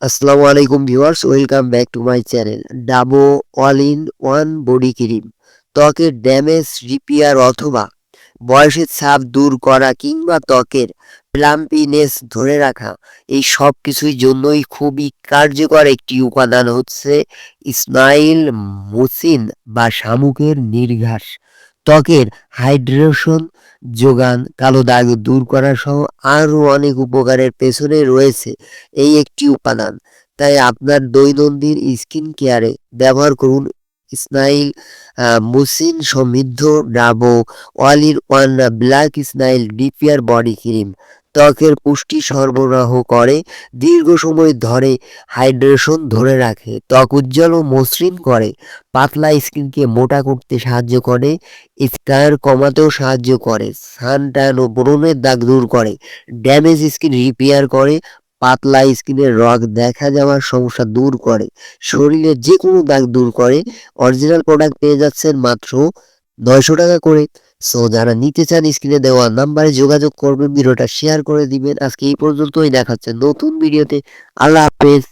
আসসালামু আলাইকুম viewers, welcome back to my channel. ডাবো all in one body cream ত্বকের damage repair অথবা বয়সের ছাপ দূর করা কিংবা ত্বকের প্লাম্পিনেস ধরে রাখা, এই সব কিছুর জন্যই খুবই কার্যকর একটি উপাদান হচ্ছে স্নাইল মুসিন বা শামুকের নির্ঘাস। ত্বকের হাইড্রেশন যোগান, কালো দাগ দূর করা সহ আরও অনেক উপকারের পেছনে রয়েছে এই একটি উপাদান। তাই আপনার দৈনন্দিন স্কিন কেয়ারে ব্যবহার করুন স্নাইল মুসিন সমৃদ্ধ Dabo all in one black snail repair body cream. ত্বকের পুষ্টি সরবরাহ করে, দীর্ঘ সময় ধরে হাইড্রেশন ধরে রাখে, ত্বক উজ্জ্বল ও মসৃণ করে, পাতলা স্কিনকে মোটা করতে সাহায্য করে, স্কার কমাতেও সাহায্য করে, সান ট্যান ও ব্রণের দাগ দূর করে, ড্যামেজ স্কিন রিপেয়ার করে, পাতলা স্কিনের রগ দেখা যাওয়ার সমস্যা দূর করে, শরীরের যে কোনো দাগ দূর করে। অরিজিনাল প্রোডাক্ট পেয়ে যাচ্ছেন মাত্র 900 টাকা করে। সো যারা নিতে চান স্ক্রিনে দেওয়া নাম্বারে যোগাযোগ করবেন, ভিডিওটা শেয়ার করে দিবেন। আজকে এই পর্যন্তই, দেখাচ্ছে নতুন ভিডিওতে। আল্লাহ হাফেজ।